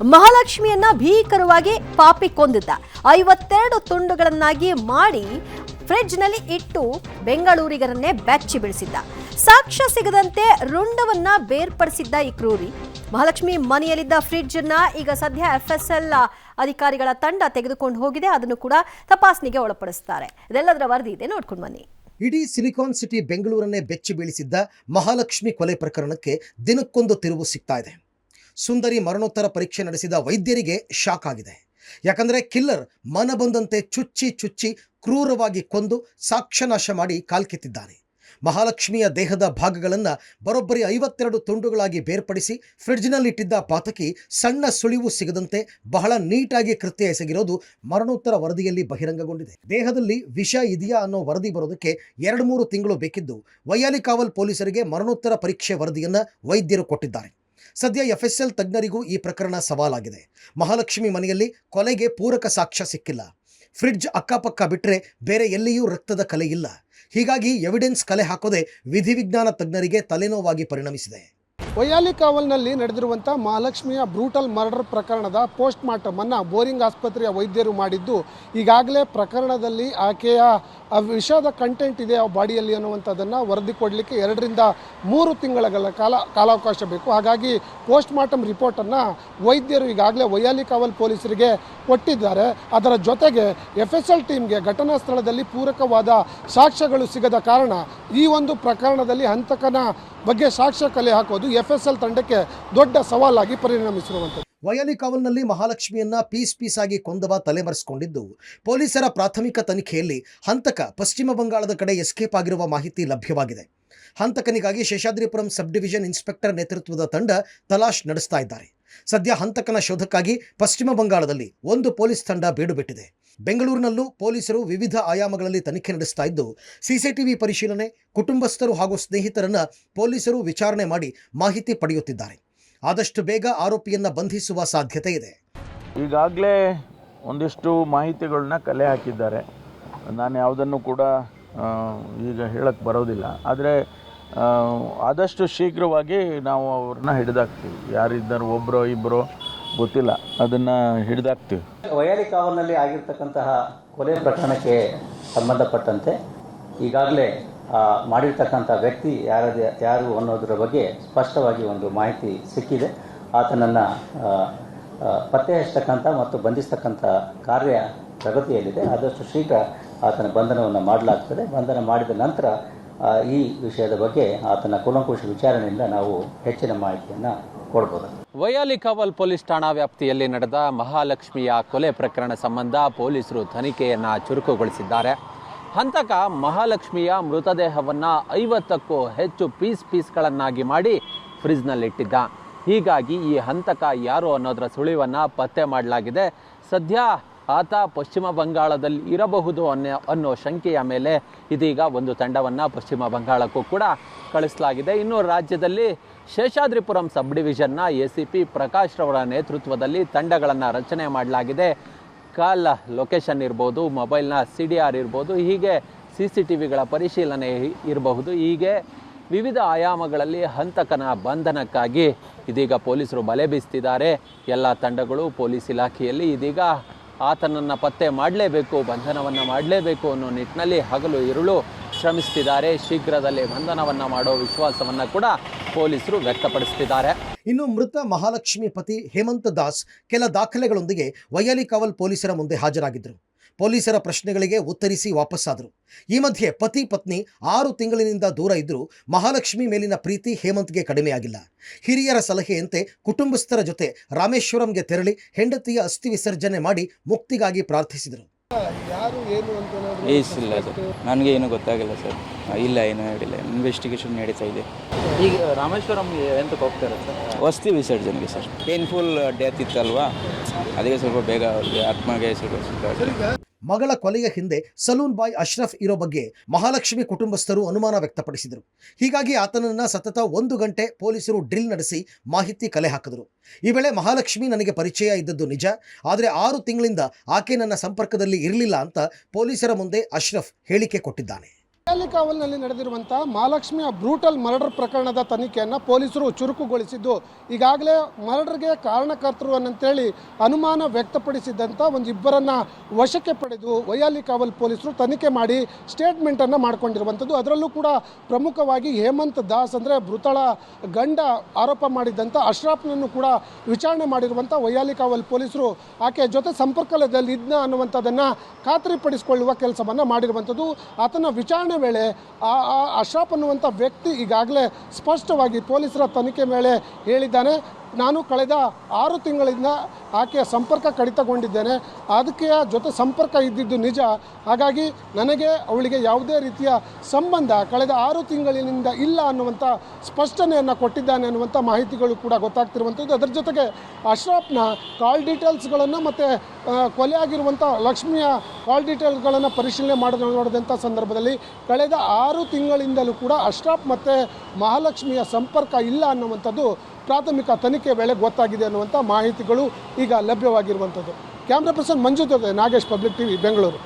ಮಹಾಲಕ್ಷ್ಮಿಯನ್ನ ಭೀಕರವಾಗಿ ಪಾಪಿ ಕೊಂದಿದ್ದ. 52 ತುಂಡುಗಳನ್ನಾಗಿ ಮಾಡಿ ಫ್ರಿಡ್ಜ್ನಲ್ಲಿ ಇಟ್ಟು ಬೆಂಗಳೂರಿಗರನ್ನೇ ಬೆಚ್ಚಿ ಬೀಳಿಸಿದ್ದ. ಸಾಕ್ಷ್ಯ ಸಿಗದಂತೆ ರುಂಡವನ್ನ ಬೇರ್ಪಡಿಸಿದ್ದ ಈ ಕ್ರೂರಿ ಮಹಾಲಕ್ಷ್ಮಿ ಮನೆಯಲ್ಲಿದ್ದ ಫ್ರಿಡ್ಜ್ ಅನ್ನ ಈಗ ಸದ್ಯ FSL ಅಧಿಕಾರಿಗಳ ತಂಡ ತೆಗೆದುಕೊಂಡು ಹೋಗಿದೆ. ಅದನ್ನು ಕೂಡ ತಪಾಸಣೆಗೆ ಒಳಪಡಿಸುತ್ತಾರೆ. ಇದೆಲ್ಲದರ ವರದಿ ಇದೆ, ನೋಡ್ಕೊಂಡು ಬನ್ನಿ. ಇಡೀ ಸಿಲಿಕಾನ್ ಸಿಟಿ ಬೆಂಗಳೂರನ್ನೇ ಬೆಚ್ಚಿ ಬೀಳಿಸಿದ್ದ ಮಹಾಲಕ್ಷ್ಮಿ ಕೊಲೆ ಪ್ರಕರಣಕ್ಕೆ ದಿನಕ್ಕೊಂದು ತಿರುವು ಸಿಗ್ತಾ ಇದೆ. ಸುಂದರಿ ಮರಣೋತ್ತರ ಪರೀಕ್ಷೆ ನಡೆಸಿದ ವೈದ್ಯರಿಗೆ ಶಾಕ್ ಆಗಿದೆ. ಯಾಕಂದರೆ ಕಿಲ್ಲರ್ ಮನ ಬಂದಂತೆ ಚುಚ್ಚಿ ಕ್ರೂರವಾಗಿ ಕೊಂದು ಸಾಕ್ಷ್ಯನಾಶ ಮಾಡಿ ಕಾಲ್ಕಿತ್ತಿದ್ದಾನೆ. ಮಹಾಲಕ್ಷ್ಮಿಯ ದೇಹದ ಭಾಗಗಳನ್ನು ಬರೋಬ್ಬರಿ 52 ತುಂಡುಗಳಾಗಿ ಬೇರ್ಪಡಿಸಿ ಫ್ರಿಡ್ಜ್ನಲ್ಲಿಟ್ಟಿದ್ದ ಪಾತಕಿ ಸಣ್ಣ ಸುಳಿವು ಸಿಗದಂತೆ ಬಹಳ ನೀಟಾಗಿ ಕೃತ್ಯ ಎಸಗಿರೋದು ಮರಣೋತ್ತರ ವರದಿಯಲ್ಲಿ ಬಹಿರಂಗಗೊಂಡಿದೆ. ದೇಹದಲ್ಲಿ ವಿಷ ಇದೆಯಾ ಅನ್ನೋ ವರದಿ ಬರೋದಕ್ಕೆ 2-3 ತಿಂಗಳು ಬೇಕಿದ್ದು ವೈಯಾಲಿಕಾವಲ್ ಪೊಲೀಸರಿಗೆ ಮರಣೋತ್ತರ ಪರೀಕ್ಷೆ ವರದಿಯನ್ನು ವೈದ್ಯರು ಕೊಟ್ಟಿದ್ದಾರೆ. ಸದ್ಯ FSL ತಜ್ಞರಿಗೂ ಈ ಪ್ರಕರಣ ಸವಾಲಾಗಿದೆ. ಮಹಾಲಕ್ಷ್ಮಿ ಮನೆಯಲ್ಲಿ ಕೊಲೆಗೆ ಪೂರಕ ಸಾಕ್ಷ್ಯ ಸಿಕ್ಕಿಲ್ಲ. ಫ್ರಿಡ್ಜ್ ಅಕ್ಕಪಕ್ಕ ಬಿಟ್ಟರೆ ಬೇರೆ ಎಲ್ಲಿಯೂ ರಕ್ತದ ಕಲೆ ಇಲ್ಲ. ಹೀಗಾಗಿ ಎವಿಡೆನ್ಸ್ ಕಲೆ ಹಾಕೋದೇ ವಿಧಿವಿಜ್ಞಾನ ತಜ್ಞರಿಗೆ ತಲೆನೋವಾಗಿ ಪರಿಣಮಿಸಿದೆ. ವೈಯಾಲಿಕಾವಲ್ನಲ್ಲಿ ನಡೆದಿರುವಂಥ ಮಹಾಲಕ್ಷ್ಮಿಯ ಬ್ರೂಟಲ್ ಮರ್ಡರ್ ಪ್ರಕರಣದ ಪೋಸ್ಟ್ ಮಾರ್ಟಮ್ ಅನ್ನು ಬೋರಿಂಗ್ ಆಸ್ಪತ್ರೆಯ ವೈದ್ಯರು ಮಾಡಿದ್ದು, ಈಗಾಗಲೇ ಪ್ರಕರಣದಲ್ಲಿ ಆಕೆಯ ವಿಷದ ಕಂಟೆಂಟ್ ಇದೆ ಆ ಬಾಡಿಯಲ್ಲಿ ಅನ್ನುವಂಥದ್ದನ್ನು ವರದಿ ಕೊಡಲಿಕ್ಕೆ 2-3 ತಿಂಗಳ ಕಾಲಾವಕಾಶ ಬೇಕು. ಹಾಗಾಗಿ ಪೋಸ್ಟ್ ಮಾರ್ಟಮ್ ರಿಪೋರ್ಟನ್ನು ವೈದ್ಯರು ಈಗಾಗಲೇ ವೈಯಾಲಿಕಾವಲ್ ಪೊಲೀಸರಿಗೆ ಕೊಟ್ಟಿದ್ದಾರೆ. ಅದರ ಜೊತೆಗೆ FSL ಟೀಮ್ಗೆ ಘಟನಾ ಸ್ಥಳದಲ್ಲಿ ಪೂರಕವಾದ ಸಾಕ್ಷ್ಯಗಳು ಸಿಗದ ಕಾರಣ ಈ ಒಂದು ಪ್ರಕರಣದಲ್ಲಿ ಹಂತಕನ ಬಗ್ಗೆ ಸಾಕ್ಷ್ಯ ಕಲೆ ಹಾಕೋದು FSL ತಂಡಕ್ಕೆ ದೊಡ್ಡ ಸವಾಲಾಗಿ ಪರಿಣಮಿಸಿರುವಂಥದ್ದು. ವೈಯಾಲಿಕಾವಲ್ನಲ್ಲಿ ಮಹಾಲಕ್ಷ್ಮಿಯನ್ನ ಪೀಸ್ ಆಗಿ ಕೊಂದವ ತಲೆಮರೆಸಿಕೊಂಡಿದ್ದು, ಪೊಲೀಸರ ಪ್ರಾಥಮಿಕ ತನಿಖೆಯಲ್ಲಿ ಹಂತಕ ಪಶ್ಚಿಮ ಬಂಗಾಳದ ಕಡೆ ಎಸ್ಕೇಪ್ ಆಗಿರುವ ಮಾಹಿತಿ ಲಭ್ಯವಾಗಿದೆ. ಹಂತಕನಿಗಾಗಿ ಶೇಷಾದ್ರಿಪುರಂ ಸಬ್ ಡಿವಿಷನ್ ಇನ್ಸ್ಪೆಕ್ಟರ್ ನೇತೃತ್ವದ ತಂಡ ತಲಾಶ್ ನಡೆಸ್ತಾ ಇದ್ದಾರೆ. ಸದ್ಯ ಹಂತಕನ ಶೋಧಕ್ಕಾಗಿ ಪಶ್ಚಿಮ ಬಂಗಾಳದಲ್ಲಿ ಒಂದು ಪೊಲೀಸ್ ತಂಡ ಬೀಡು ಬಿಟ್ಟಿದೆ. ಬೆಂಗಳೂರಿನಲ್ಲೂ ಪೊಲೀಸರು ವಿವಿಧ ಆಯಾಮಗಳಲ್ಲಿ ತನಿಖೆ ನಡೆಸ್ತಾ ಇದ್ದು, CCTV ಪರಿಶೀಲನೆ, ಕುಟುಂಬಸ್ಥರು ಹಾಗೂ ಸ್ನೇಹಿತರನ್ನ ಪೊಲೀಸರು ವಿಚಾರಣೆ ಮಾಡಿ ಮಾಹಿತಿ ಪಡೆಯುತ್ತಿದ್ದಾರೆ. ಆದಷ್ಟು ಬೇಗ ಆರೋಪಿಯನ್ನ ಬಂಧಿಸುವ ಸಾಧ್ಯತೆ ಇದೆ. ಈಗಾಗಲೇ ಒಂದಿಷ್ಟು ಮಾಹಿತಿಗಳನ್ನ ಕಲೆ ಹಾಕಿದ್ದಾರೆ. ನಾನು ಯಾವುದನ್ನು ಕೂಡ ಈಗ ಹೇಳಕ್ಕೆ ಬರೋದಿಲ್ಲ. ಆದರೆ ಆದಷ್ಟು ಶೀಘ್ರವಾಗಿ ನಾವು ಅವ್ರನ್ನ ಹಿಡಿದಾಕ್ತೀವಿ. ಯಾರಿದ್ದಾರೆ, ಒಬ್ಬರೋ ಇಬ್ಬರೋ ಗೊತ್ತಿಲ್ಲ, ಅದನ್ನು ಹಿಡಿದಾಕ್ತೀವಿ. ವೈಯಾಲಿಕಾವಲ್ನಲ್ಲಿ ಆಗಿರ್ತಕ್ಕಂತಹ ಕೊಲೆ ಪ್ರಕರಣಕ್ಕೆ ಸಂಬಂಧಪಟ್ಟಂತೆ ಈಗಾಗಲೇ ಮಾಡಿರ್ತಕ್ಕಂಥ ವ್ಯಕ್ತಿ ಯಾರು ಅನ್ನೋದರ ಬಗ್ಗೆ ಸ್ಪಷ್ಟವಾಗಿ ಒಂದು ಮಾಹಿತಿ ಸಿಕ್ಕಿದೆ. ಆತನನ್ನು ಪತ್ತೆ ಹಚ್ಚತಕ್ಕಂಥ ಮತ್ತು ಬಂಧಿಸ್ತಕ್ಕಂಥ ಕಾರ್ಯ ಪ್ರಗತಿಯಲ್ಲಿದೆ. ಆದಷ್ಟು ಶೀಘ್ರ ಆತನ ಬಂಧನವನ್ನು ಮಾಡಲಾಗ್ತದೆ. ಬಂಧನ ಮಾಡಿದ ನಂತರ ಈ ವಿಷಯದ ಬಗ್ಗೆ ಆತನ ಕೂಲಂಕುಷ ವಿಚಾರಣೆಯಿಂದ ನಾವು ಹೆಚ್ಚಿನ ಮಾಹಿತಿಯನ್ನು ಕೊಡ್ಬೋದು. ವೈಯಾಲಿಕಾವಲ್ ಪೊಲೀಸ್ ಠಾಣಾ ವ್ಯಾಪ್ತಿಯಲ್ಲಿ ನಡೆದ ಮಹಾಲಕ್ಷ್ಮಿಯ ಕೊಲೆ ಪ್ರಕರಣ ಸಂಬಂಧ ಪೊಲೀಸರು ತನಿಖೆಯನ್ನು ಚುರುಕುಗೊಳಿಸಿದ್ದಾರೆ. ಹಂತಕ ಮಹಾಲಕ್ಷ್ಮಿಯ ಮೃತದೇಹವನ್ನು 50ಕ್ಕೂ ಹೆಚ್ಚು ಪೀಸ್ಗಳನ್ನಾಗಿ ಮಾಡಿ ಫ್ರಿಜ್ನಲ್ಲಿಟ್ಟಿದ್ದ. ಹೀಗಾಗಿ ಈ ಹಂತಕ ಯಾರು ಅನ್ನೋದರ ಸುಳಿವನ್ನು ಪತ್ತೆ ಮಾಡಲಾಗಿದೆ. ಸದ್ಯ ಆತ ಪಶ್ಚಿಮ ಬಂಗಾಳದಲ್ಲಿ ಇರಬಹುದು ಅನ್ನೋ ಶಂಕೆಯ ಮೇಲೆ ಇದೀಗ ಒಂದು ತಂಡವನ್ನು ಪಶ್ಚಿಮ ಬಂಗಾಳಕ್ಕೂ ಕೂಡ ಕಳಿಸಲಾಗಿದೆ. ಇನ್ನು ರಾಜ್ಯದಲ್ಲಿ ಶೇಷಾದ್ರಿಪುರಂ ಸಬ್ ಡಿವಿಷನ್ನ ACP ಪ್ರಕಾಶ್ ರವರ ನೇತೃತ್ವದಲ್ಲಿ ತಂಡಗಳನ್ನು ರಚನೆ ಮಾಡಲಾಗಿದೆ. ಕಾಲ್ ಲೊಕೇಶನ್ ಇರ್ಬೋದು, ಮೊಬೈಲ್ನ CDR ಇರ್ಬೋದು, ಹೀಗೆ CCTVಗಳ ಪರಿಶೀಲನೆ ಇರಬಹುದು. ಹೀಗೆ ವಿವಿಧ ಆಯಾಮಗಳಲ್ಲಿ ಹಂತಕನ ಬಂಧನಕ್ಕಾಗಿ ಇದೀಗ ಪೊಲೀಸರು ಬಲೆ ಬೀಸ್ತಿದ್ದಾರೆ. ಎಲ್ಲ ತಂಡಗಳು ಪೊಲೀಸ್ ಇಲಾಖೆಯಲ್ಲಿ ಇದೀಗ ಆತನನ್ನು ಪತ್ತೆ ಮಾಡಲೇಬೇಕು, ಬಂಧನವನ್ನು ಮಾಡಲೇಬೇಕು ಅನ್ನೋ ನಿಟ್ಟಿನಲ್ಲಿ ಹಗಲು ಇರುಳು ಶ್ರಮಿಸ್ತಿದ್ದಾರೆ. ಶೀಘ್ರದಲ್ಲೇ ಬಂಧನವನ್ನು ಮಾಡೋ ವಿಶ್ವಾಸವನ್ನು ಕೂಡ ಪೊಲೀಸರು ವ್ಯಕ್ತಪಡಿಸ್ತಿದ್ದಾರೆ. ಇನ್ನು ಮೃತ ಮಹಾಲಕ್ಷ್ಮಿ ಪತಿ ಹೇಮಂತ್ ದಾಸ್ ಕೆಲ ದಾಖಲೆಗಳೊಂದಿಗೆ ವೈಯಾಲಿಕಾವಲ್ ಪೊಲೀಸರ ಮುಂದೆ ಹಾಜರಾಗಿದ್ದರು. ಪೊಲೀಸರ ಪ್ರಶ್ನೆಗಳಿಗೆ ಉತ್ತರಿಸಿ ವಾಪಸ್ಸಾದರು. ಈ ಮಧ್ಯೆ ಪತಿ ಪತ್ನಿ 6 ತಿಂಗಳಿನಿಂದ ದೂರ ಇದ್ದರೂ ಮಹಾಲಕ್ಷ್ಮಿ ಮೇಲಿನ ಪ್ರೀತಿ ಹೇಮಂತ್ಗೆ ಕಡಿಮೆಯಾಗಿಲ್ಲ. ಹಿರಿಯರ ಸಲಹೆಯಂತೆ ಕುಟುಂಬಸ್ಥರ ಜೊತೆ ರಾಮೇಶ್ವರಂಗೆ ತೆರಳಿ ಹೆಂಡತಿಯ ಅಸ್ಥಿ ವಿಸರ್ಜನೆ ಮಾಡಿ ಮುಕ್ತಿಗಾಗಿ ಪ್ರಾರ್ಥಿಸಿದರು. ಇಲ್ಲ ಸರ್, ನನಗೆ ಏನೂ ಗೊತ್ತಾಗಿಲ್ಲ ಸರ್. ಇಲ್ಲ, ಏನೂ ಹೇಳಿಲ್ಲ. ಇನ್ವೆಸ್ಟಿಗೇಷನ್ ನಡೀತಾ ಇದೆ. ಈಗ ರಾಮೇಶ್ವರಂ ಎಂತಕ್ಕೆ ಹೋಗ್ತಾರೆ ಸರ್? ಅಸ್ಥಿ ವಿಸರ್ಜನೆಗೆ ಸರ್. ಪೇನ್ಫುಲ್ ಡೆತ್ ಇತ್ತಲ್ವಾ, ಅದಕ್ಕೆ ಸ್ವಲ್ಪ ಬೇಗ ಆತ್ಮಗೆ ಸ್ವಲ್ಪ. ಮಗಳ ಕೊಲೆಯ ಹಿಂದೆ ಸಲೂನ್ ಬಾಯ್ ಅಶ್ರಫ್ ಇರೋ ಬಗ್ಗೆ ಮಹಾಲಕ್ಷ್ಮಿ ಕುಟುಂಬಸ್ಥರು ಅನುಮಾನ ವ್ಯಕ್ತಪಡಿಸಿದರು. ಹೀಗಾಗಿ ಆತನನ್ನ ಸತತ 1 ಗಂಟೆ ಪೊಲೀಸರು ಡ್ರಿಲ್ ನಡೆಸಿ ಮಾಹಿತಿ ಕಲೆ ಹಾಕಿದರು. ಈ ವೇಳೆ ಮಹಾಲಕ್ಷ್ಮಿ ನನಗೆ ಪರಿಚಯ ಇದ್ದದ್ದು ನಿಜ, ಆದರೆ 6 ತಿಂಗಳಿಂದ ಆಕೆ ನನ್ನ ಸಂಪರ್ಕದಲ್ಲಿ ಇರಲಿಲ್ಲ ಅಂತ ಪೊಲೀಸರ ಮುಂದೆ ಅಶ್ರಫ್ ಹೇಳಿಕೆ ಕೊಟ್ಟಿದ್ದಾನೆ. ಕಾವಲ್ನಲ್ಲಿ ನಡೆದಿರುವಂಥ ಮಹಾಲಕ್ಷ್ಮಿಯ ಬ್ರೂಟಲ್ ಮರ್ಡರ್ ಪ್ರಕರಣದ ತನಿಖೆಯನ್ನು ಪೊಲೀಸರು ಚುರುಕುಗೊಳಿಸಿದ್ದು ಈಗಾಗಲೇ ಮರ್ಡರ್ಗೆ ಕಾರಣಕರ್ತರು ಅಂತೇಳಿ ಅನುಮಾನ ವ್ಯಕ್ತಪಡಿಸಿದ್ದಂಥ ಇಬ್ಬರನ್ನು ವಶಕ್ಕೆ ಪಡೆದು ವೈಯಾಲಿ ಕಾವಲ್ ಪೊಲೀಸರು ತನಿಖೆ ಮಾಡಿ ಸ್ಟೇಟ್ಮೆಂಟನ್ನು ಮಾಡಿಕೊಂಡಿರುವಂಥದ್ದು. ಅದರಲ್ಲೂ ಕೂಡ ಪ್ರಮುಖವಾಗಿ ಹೇಮಂತ್ ದಾಸ್ ಅಂದರೆ ಮೃತಳ ಗಂಡ ಆರೋಪ ಮಾಡಿದ್ದಂಥ ಅಶ್ರಾಫ್ನನ್ನು ಕೂಡ ವಿಚಾರಣೆ ಮಾಡಿರುವಂಥ ವೈಯಾಲಿ ಕಾವಲ್ ಪೊಲೀಸರು ಆಕೆ ಜೊತೆ ಸಂಪರ್ಕದಲ್ಲಿ ಇದ್ನ ಅನ್ನುವಂಥದ್ದನ್ನು ಖಾತ್ರಿಪಡಿಸಿಕೊಳ್ಳುವ ಕೆಲಸವನ್ನು ಮಾಡಿರುವಂಥದ್ದು. ಆತನ ವಿಚಾರಣೆ ವೇಳೆ ಅಶ್ರಾಫ್ ಅನ್ನುವಂಥ ವ್ಯಕ್ತಿ ಈಗಾಗಲೇ ಸ್ಪಷ್ಟವಾಗಿ ಪೊಲೀಸರ ತನಿಖೆ ವೇಳೆ ಹೇಳಿದ್ದಾನೆ, ನಾನು ಕಳೆದ 6 ತಿಂಗಳಿಂದ ಆಕೆಯ ಸಂಪರ್ಕ ಕಡಿತಗೊಂಡಿದ್ದೇನೆ, ಅದಕ್ಕೆ ಜೊತೆ ಸಂಪರ್ಕ ಇದ್ದಿದ್ದು ನಿಜ, ಹಾಗಾಗಿ ನನಗೆ ಅವಳಿಗೆ ಯಾವುದೇ ರೀತಿಯ ಸಂಬಂಧ ಕಳೆದ 6 ತಿಂಗಳಿನಿಂದ ಇಲ್ಲ ಅನ್ನುವಂಥ ಸ್ಪಷ್ಟನೆಯನ್ನು ಕೊಟ್ಟಿದ್ದಾನೆ ಅನ್ನುವಂಥ ಮಾಹಿತಿಗಳು ಕೂಡ ಗೊತ್ತಾಗ್ತಿರುವಂಥದ್ದು. ಅದರ ಜೊತೆಗೆ ಅಶ್ರಾಫ್ನ ಕಾಲ್ ಡೀಟೇಲ್ಸ್ಗಳನ್ನು ಮತ್ತು ಕೊಲೆ ಆಗಿರುವಂಥ ಲಕ್ಷ್ಮಿಯ ಕಾಲ್ ಡೀಟೇಲ್ಗಳನ್ನು ಪರಿಶೀಲನೆ ನೋಡಿದಂಥ ಸಂದರ್ಭದಲ್ಲಿ ಕಳೆದ 6 ತಿಂಗಳಿಂದಲೂ ಕೂಡ ಅಶ್ರಾಫ್ ಮತ್ತು ಮಹಾಲಕ್ಷ್ಮಿಯ ಸಂಪರ್ಕ ಇಲ್ಲ ಅನ್ನುವಂಥದ್ದು ಪ್ರಾಥಮಿಕ ತನಿಖೆ ವೇಳೆ ಗೊತ್ತಾಗಿದೆ ಅನ್ನುವಂಥ ಮಾಹಿತಿಗಳು ಈಗ ಲಭ್ಯವಾಗಿರುವಂಥದ್ದು. ಕ್ಯಾಮ್ರಾ ಪರ್ಸನ್ ಮಂಜು ಜೊತೆ ನಾಗೇಶ್, ಪಬ್ಲಿಕ್ ಟಿವಿ, ಬೆಂಗಳೂರು.